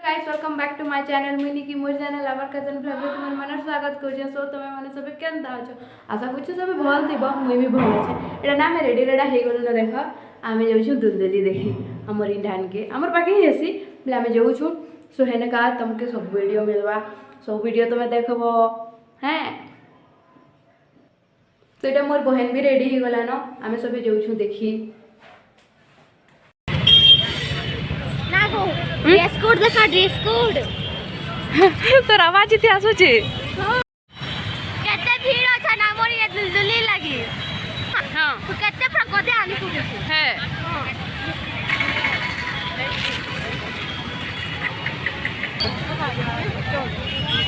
Guys welcome back to my channel मिनी की more channel our cousin blog में तुम मन स्वागत कर सो तुम मैंने सब केनता अच्छो आशा कर सब भल थी मुई भी भल अच्छे एटा ना आम रेडी रेडा हो गलु ना देख आम जाऊँ दुलदुली देखी आमर इंडान के आमर पाखे ही हेसी बोले आम जाऊँ सो हेने का तुमके सब वीडियो मिलवा सब वीडियो तुम्हें देखब हैं तो ये मोर बहन भी रेडी हो गलान आम सब जाऊँ देखी ड्रेस कोड देखा ड्रेस कोड तोर आवाज इति आसुची केते भीड़ अच्छा ना मोर ये दुलदुली लगी हां तो केते प्रकोदे आनी कुछ है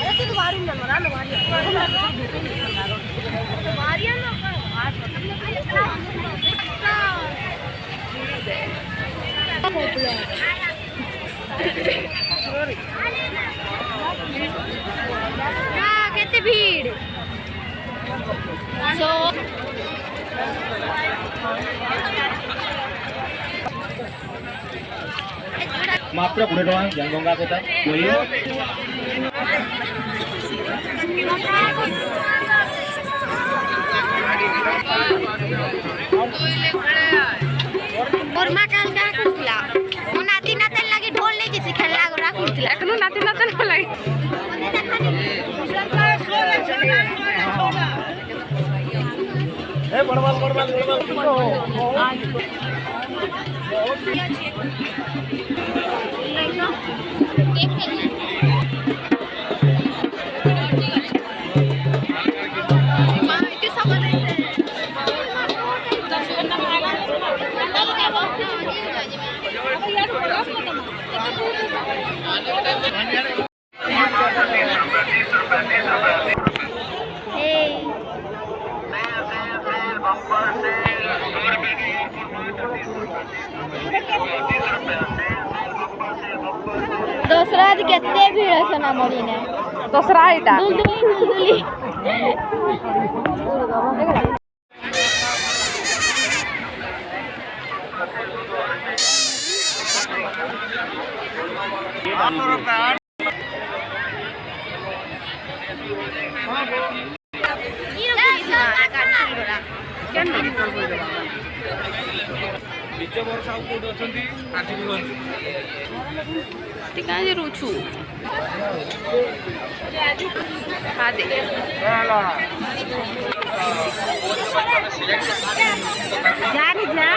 अरे तू मारी ना मरा लो मारिया ना केते भीड़ सो मात्र 20 टका जनगंगा कोता कोई और मा काल का कुतला मो नाती नातन लागी ढोल नहीं किसी खेलला गोरा कुतला एकनो नाती नातन हो लागी ए बड़वाल दूसरा केते भीड़ है ना मोरी ने दूसरा इटा दुलदुली बीच वर्ष आउ कोड अछंती आजीवन टिका जे रुछु खा दे जा रे जा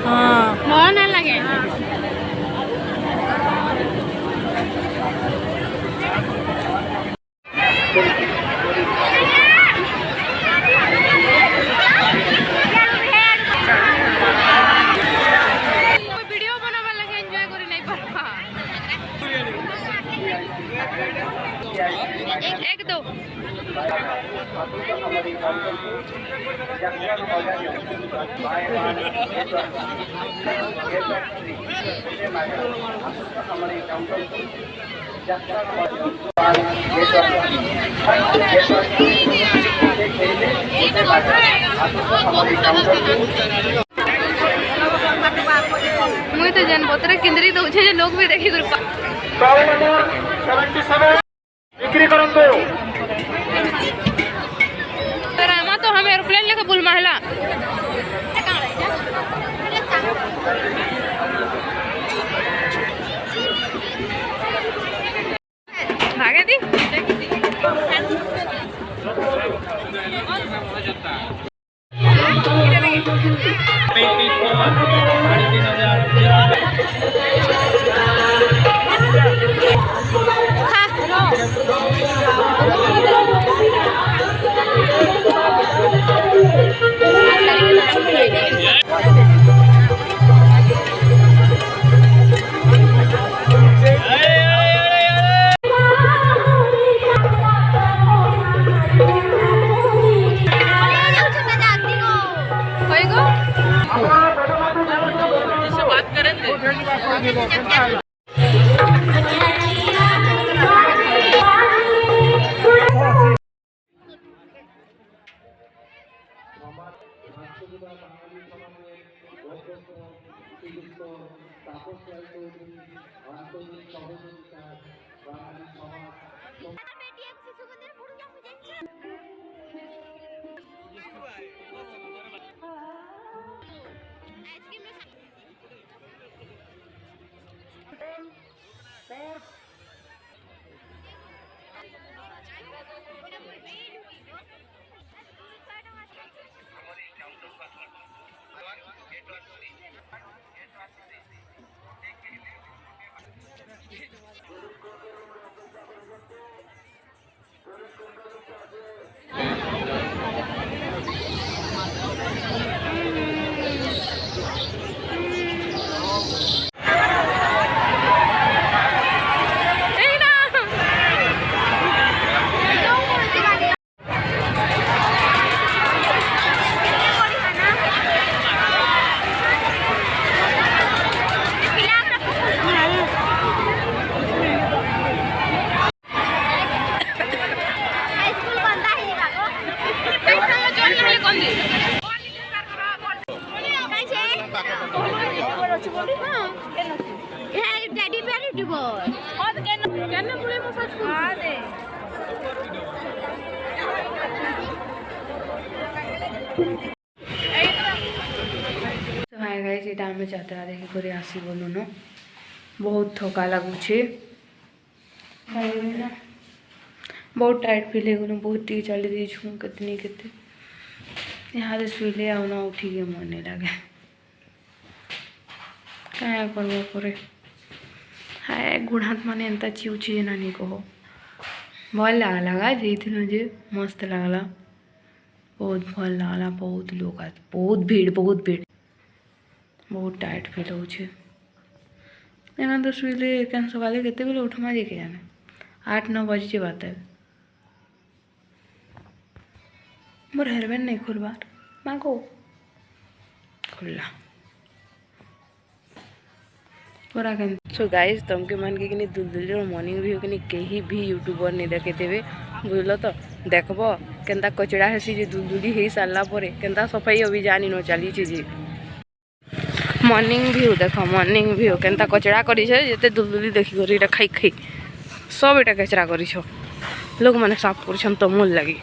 हाँ ना लगे वीडियो बनावा लगे एंजॉय करी नहीं परबा एक दो मुई तो जन बोतरा केंद्री दउछे जे लोग भी देखि ग्रुप बिक्री करंतो रामा तो हम एरोप्लेन लेके बुल महला भागे दी खा इससे बात करेंगे। हाय गाइस ये टाइम में यात्रा देखी कर आसी बोलू न बहुत थका लगुचे बहुत टाइट फील हो बहुत टी चली दी छूँ कितनी केते यहाँ से शुले आना उठिके मन नहीं लगे क्या करवा परे हाय गुड़ हाथ मान एंता चिउची नानी कह भल लगला जे मस्त लगला बहुत भल लगला बहुत लोग बहुत भीड़ बहुत टाइट फील हो तो शुले क्या सकाले केते बेले उठमा जे के जाने 8-9 बजे बात है मोर हेयरबैंड नहीं खोलबार मांगो खुल्ला पूरा के सो गाइस तुमके मन के कि दुलदुली मॉर्निंग व्यू कि कहीं भी यूट्यूबर नहीं देखे थे बुझल तो देखब केन्ता कचड़ा हेसी जे दुलदुली हो सारा पर केन्ता सफाई अभियान इन चली जे मॉर्निंग व्यू देख मॉर्निंग व्यू केन्ता कचड़ा करते दुलदुली देखिक खाई खाई सब एटा कचरा कर लोक मैंने साफ कर तो मोल लगी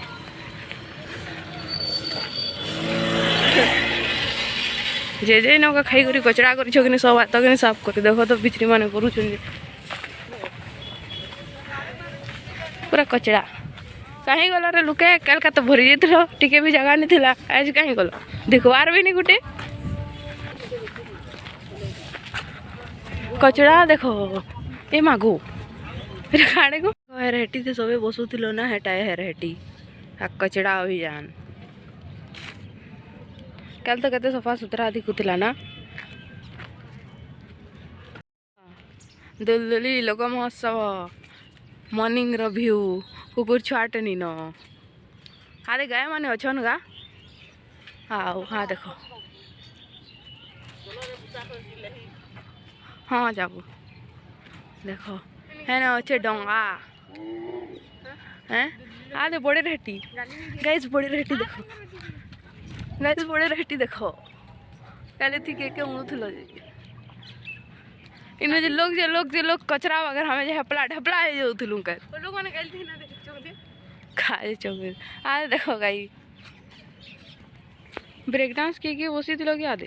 जे नौका खाई कर कचड़ा कर सब हाथ के साफ कर देख तो भित्री मान कर पूरा कचड़ा कहीं गल रे लुके कल का तो भरी जाइल टिके भी जगह नहीं था आज कहीं गल देखबार भी नहीं गोटे कचड़ा देखो ए मागो खाड़े को हेरेटी से सबे बसुल ना हेटा हेरेटी कचड़ा अभियान कल तो केते सफा सुतरा दिखुला ना दुलदुली लोक महोत्सव मॉर्निंग व्यू कुकुर छुआटे नी न हाँ दे गाय माने अच्छन गा हाँ हाँ देखो हाँ जाबू देखो है ना अच्छे डोंगा हैं हाँ दे बड़े रेटी गाइस बड़े रेटी देखो गाइस बड़े रेटी देखो पहले थी के उड़ूल इनमें जे लोग कचरा वगैरह हमें हेपला ढेपला जाऊँ लोग मैंने गलती ना खाए चौबीस आ देखो गाई ब्रेक डांस किए बसी थी लोग याद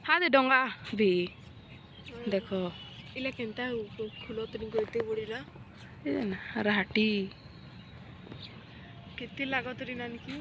हाँ दे डोंगा भी देखो इला केनता खुलो तनी गोते बड़ीला ए ना राटी कितनी लागत री नानी की